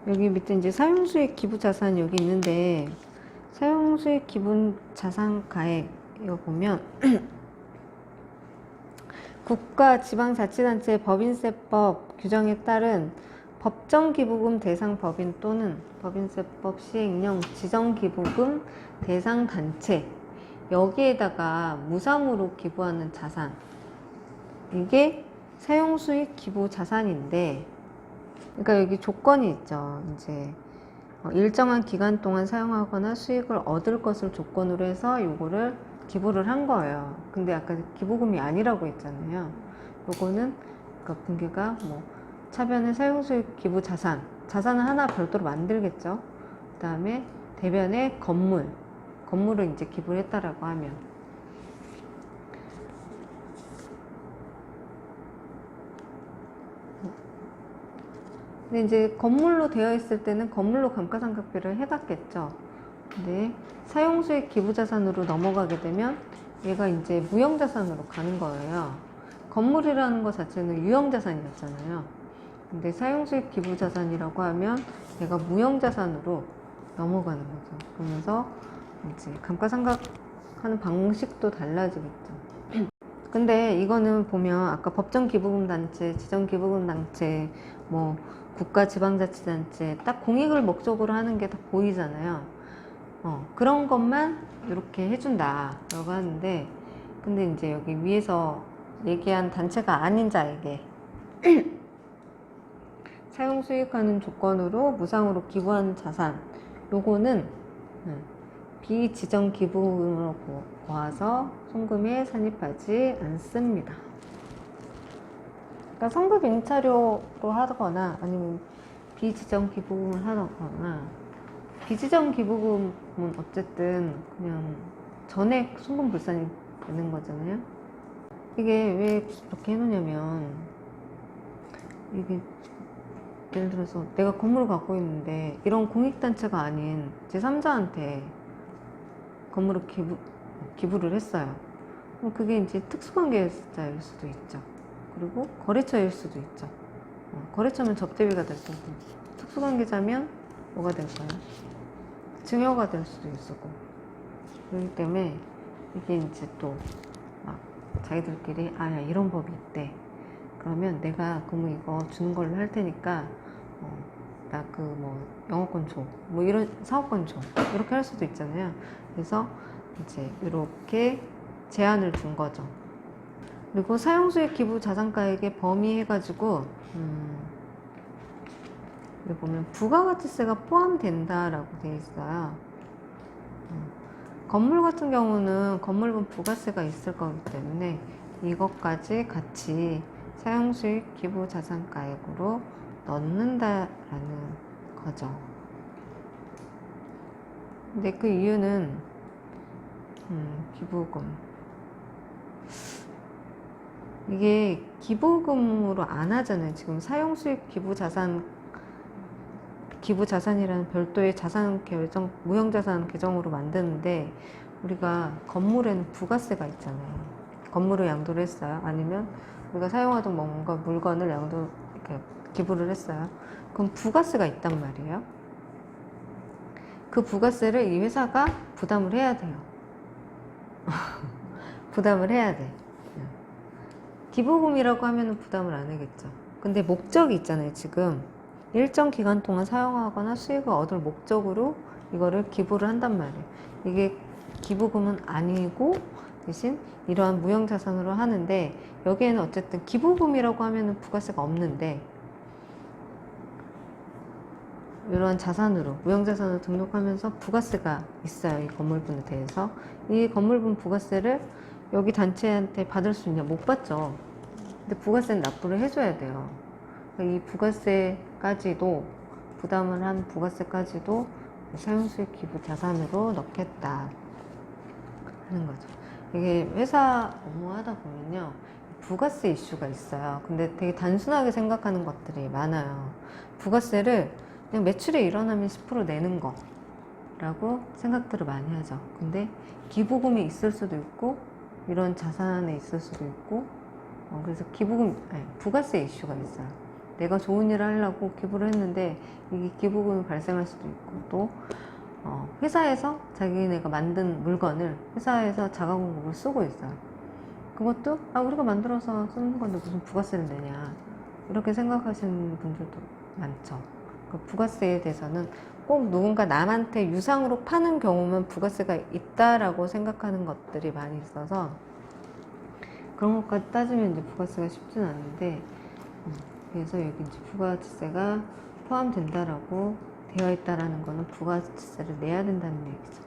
여기 밑에 이제 사용수익 기부 자산 여기 있는데, 사용수익 기부 자산 가액 이거 보면 국가 지방자치단체 법인세법 규정에 따른 법정기부금 대상 법인 또는 법인세법 시행령 지정기부금 대상 단체, 여기에다가 무상으로 기부하는 자산, 이게 사용수익 기부 자산인데, 그러니까 여기 조건이 있죠. 이제 일정한 기간 동안 사용하거나 수익을 얻을 것을 조건으로 해서 요거를 기부를 한 거예요. 근데 아까 기부금이 아니라고 했잖아요. 요거는 그러니까 분기가 뭐 차변의 사용수익 기부 자산, 자산은 하나 별도로 만들겠죠. 그 다음에 대변의 건물을 이제 기부를 했다라고 하면, 근데 이제 건물로 되어 있을 때는 건물로 감가상각비를 해갔겠죠. 근데 사용수익 기부자산으로 넘어가게 되면 얘가 이제 무형자산으로 가는 거예요. 건물이라는 것 자체는 유형자산이었잖아요. 근데 사용수익 기부자산이라고 하면 얘가 무형자산으로 넘어가는 거죠. 그러면서 이제 감가상각하는 방식도 달라지겠죠. 근데 이거는 보면 아까 법정기부금단체, 지정기부금단체, 뭐 국가지방자치단체 딱 공익을 목적으로 하는 게 다 보이잖아요. 그런 것만 이렇게 해준다 라고 하는데, 근데 이제 여기 위에서 얘기한 단체가 아닌 자에게 사용수익하는 조건으로 무상으로 기부하는 자산, 요거는 비지정 기부금으로 보아서 송금에 산입하지 않습니다. 그러니까 성급 임차료로 하거나 아니면 비지정 기부금을 하거나, 비지정 기부금은 어쨌든 그냥 전액 송금 불산이 되는 거잖아요. 이게 왜 이렇게 해놓냐면, 이게 예를 들어서 내가 건물을 갖고 있는데 이런 공익단체가 아닌 제3자한테 건물을 기부를 했어요. 그럼 그게 이제 특수관계자일 수도 있죠. 그리고 거래처일 수도 있죠. 거래처면 접대비가 될 수도 있고, 특수관계자면 뭐가 될까요? 증여가 될 수도 있고. 그렇기 때문에 이게 이제 또 막 자기들끼리 야 이런 법이 있대. 그러면 내가 그러면 이거 주는 걸로 할 테니까 나 그 뭐 영업권 줘, 뭐 이런 사업권 줘, 이렇게 할 수도 있잖아요. 그래서 이제 이렇게 제한을 준 거죠. 그리고 사용수익 기부 자산가액의 범위 해가지고 여기 보면 부가가치세가 포함된다라고 되어 있어요. 건물 같은 경우는 건물분 부가세가 있을 거기 때문에 이것까지 같이 사용수익 기부 자산가액으로 넣는다라는 거죠. 근데 그 이유는 기부금, 이게 기부금으로 안 하잖아요. 지금 사용수익 기부 자산이라는 별도의 자산 계정, 무형자산 계정으로 만드는데, 우리가 건물에는 부가세가 있잖아요. 건물을 양도를 했어요. 아니면 우리가 사용하던 뭔가 물건을 이렇게 기부를 했어요. 그럼 부가세가 있단 말이에요. 그 부가세를 이 회사가 부담을 해야 돼요. 부담을 해야 돼. 기부금이라고 하면 부담을 안 하겠죠. 근데 목적이 있잖아요. 지금 일정 기간 동안 사용하거나 수익을 얻을 목적으로 이거를 기부를 한단 말이에요. 이게 기부금은 아니고 대신 이러한 무형자산으로 하는데, 여기에는 어쨌든 기부금이라고 하면 부가세가 없는데, 이러한 자산으로 무형자산으로 등록하면서 부가세가 있어요. 이 건물분에 대해서. 이 건물분 부가세를 여기 단체한테 받을 수 있냐? 못 받죠. 근데 부가세는 납부를 해줘야 돼요. 이 부가세까지도, 부담을 한 부가세까지도 사용수익 기부 자산으로 넣겠다 하는 거죠. 이게 회사 업무하다 보면요, 부가세 이슈가 있어요. 근데 되게 단순하게 생각하는 것들이 많아요. 부가세를 그냥 매출이 일어나면 10% 내는 거 라고 생각들을 많이 하죠. 근데 기부금이 있을 수도 있고 이런 자산에 있을 수도 있고, 그래서 부가세 이슈가 있어요. 내가 좋은 일을 하려고 기부를 했는데 이게 기부금이 발생할 수도 있고, 또 회사에서 자기네가 만든 물건을 회사에서 자가공급을 쓰고 있어요. 그것도 우리가 만들어서 쓰는 건데 무슨 부가세를 내냐, 이렇게 생각하시는 분들도 많죠. 그 부가세에 대해서는 꼭 누군가 남한테 유상으로 파는 경우면 부가세가 있다라고 생각하는 것들이 많이 있어서 그런 것까지 따지면 이제 부가세가 쉽진 않은데, 그래서 여기 이제 부가세가 포함된다라고 되어 있다라는 거는 부가세를 내야 된다는 얘기죠.